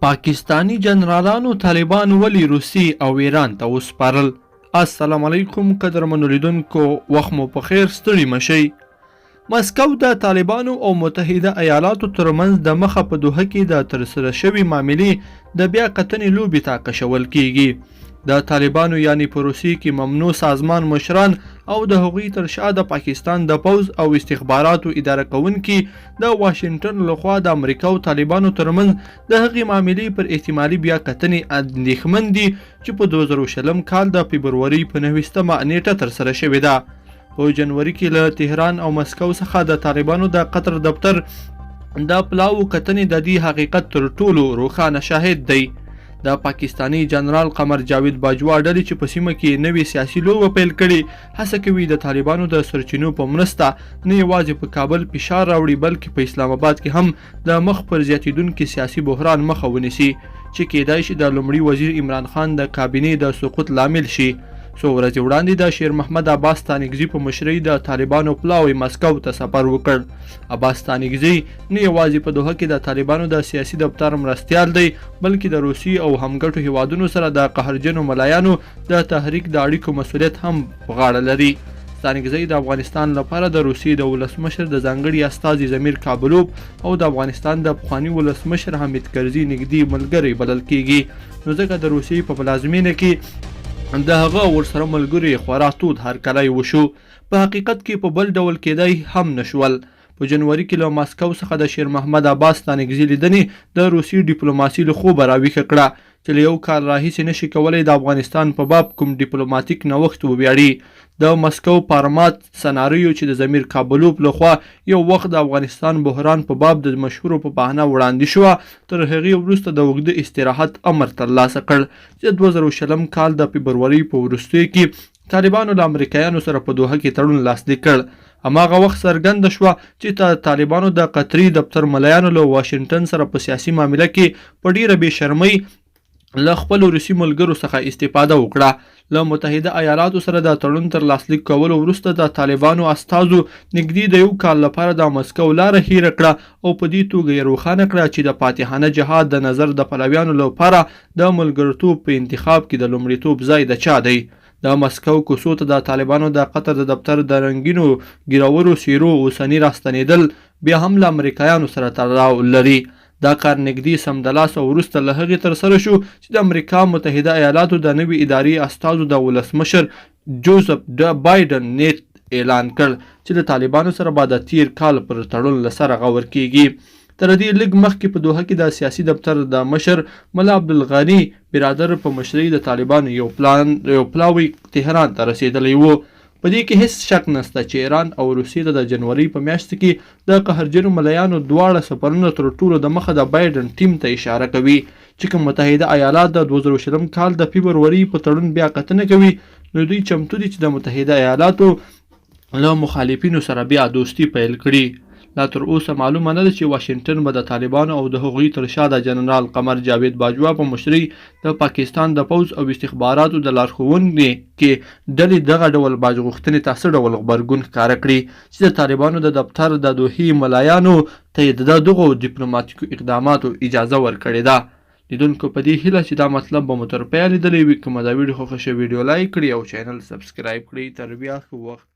پاکستانی جنرالانو طالبان ولې روسي او ایران ته وسپارل؟ السلام علیکم قدرمنو لیدونکو، وخت مو په خیر، ستړي مشئ. مسکو د طالبانو او متحده ایالاتو ترمنځ د مخه په دوحه کې د ترسره شوې معاملې د بیا کتنې لوبې ته کشول کیږي. د طالبانو یعنی په روسیې کې ممنوع سازمان مشران او د هغوی تر شا د پاکستان د پوځ او استخباراتو اداره کوونکي د واشنګټن لخوا د امریکا او طالبانو ترمنځ د هغې معاملې پر احتمالي بیا کتنې اندېښمن دي چې په 2020 کال د فبروري په 9مه نیټه ترسره شوې ده. په جنوري کې له تهران او مسکو څخه د طالبانو د قطر دفتر د پلاو کتنې د دې حقیقت تر ټولو روښانه شاهد دی. د پاکستانی جنرال قمر جاوید باجوا ډلې چې په سیمه کې نوې سیاسي لوبه پیل کړي هڅه کوي د طالبانو د سرچینو په مرسته نه یوازې په کابل فشار راوړي بلکې په اسلام آباد کې هم د مخ پر زیاتیدونکي سیاسي بحران مخه ونیسي چې کېدای شي د لومړي وزیر عمران خان د کابینې د سقوط لامل شي. څو ورځې وړاندې د شیر محمد عباس ستانکزي په مشرۍ د طالبانو پلاوی مسکو ته سفر وکړ. عباس ستانکزي نه یوازې په دوحه کې د طالبانو د سیاسي دفتر مرستیال دی بلکې د روسي او همګټو هیوادونو سره د قهرجنو ملایانو د تحریک د اړیکو مسؤلیت هم په غاړه لري. ستانکزي د افغانستان لپاره د روسیې د ولسمشر د ځانګړي استازي زمیر کابلوف او د افغانستان د پخواني ولسمشر حامد کرزي نږدې ملګری بلل کیږي. نو ځکه د روسیې په پلازمینه کې د هغه ورسره ملګري خورا تود هرکلی وشو. په حقیقت کې په بل ډول کېدای هم نشول. په جنوري کې له ماسکو څخه د شیر محمد عباس ستانکزي لیدنې د روسي ډیپلوماسي له خوبه راویښه کړه چې له یو کال راهیسې نشي کولی د افغانستان په باب کوم ډیپلوماتیک نوښت وویاړي. د مسکو پارمات سناریو چې د زمیر کابلوف لخوا یو وخت د افغانستان بحران په باب د مشهورو په بهانه وړاندې شوه تر هغې وروسته د اوږده استراحت امر ترلاسه کړ چې 2020 کال د فبروري په وروستیو کې طالبانو له امریکایانو سره په دوحه کې تړون لاسلیک کړ. هماغه وخت څرګنده شوه چې طالبانو د قطري دفتر ملایانو له واشنګټن سره په سیاسي معامله کې په ډیره بې شرمۍ له خپلو روسي ملګرو څخه استفاده وکړه. له متحده ایالاتو سره د تړون تر لاسلیک کولو وروسته د طالبانو استازو نږدې د یو کال لپاره د مسکو لاره هیره کړه او په دې توګه یې روښانه کړه چې د فاتحانه جهاد د نظر د پلویانو لپاره د ملګرتوب په انتخاب کې د لومړیتوب ځای د چا دی. د مسکو کوڅو ته د طالبانو د قطر د دفتر د رنګینو ګیرورو څیرو اوسني راستنېدل بیا هم له امریکایانو سره تړاو لري. دا کار نږدې سمدلاسه وروسته له هغې ترسره شو چې د امریکا متحده ایالاتو د نوي اداري استازو د ولسمشر جوزف بایډن نیټ اعلان کړ چې د طالبانو سره به د تیر کال پر تړون له سره غور کیږي. تر دې لږ مخکې په دوحه کې د سیاسي دفتر د مشر ملا عبدالغني برادر په مشرۍ د طالبانو یو پلاوی تهران ته رسېدلی و. په دې کې هیڅ شک نشته چې ایران او روسیې ته د جنوري په میاشت کې د قهرجنو ملایانو دواړه سفرونه تر ټولو د مخه د بایډن ټیم ته اشاره کوي چې کوم متحده ایالات د 2020 کال د فبروري په تړون بیا کتنه کوي نو دوی چمتو دي چې د متحده ایالاتو له مخالفینو سره بیا دوستي پیل کړي. لا تر اوسه معلومه نه ده چې واشنګټن به د طالبانو او د هغوی تر شا د جنرال قمر جاوید باجوا په مشرۍ د پاکستان د پوځ او استخباراتو د لارښوونې کې ډلې دغه ډول باج غوښتنې ته څه ډول غبرګون ښکاره کړي چې د طالبانو د دفتر د دوحې ملایانو ته یې د دغو ډیپلوماتیکو اقداماتو اجازه ورکړې ده. لیدونکو په دې هیله چې دا مطلب به مو تر پایه لیدلی وي. که مو دا ویډیو خوښه شوې ویډیو لایک کړئ او چینل سبسکرایب کړئ. تر بیا ښه وخت.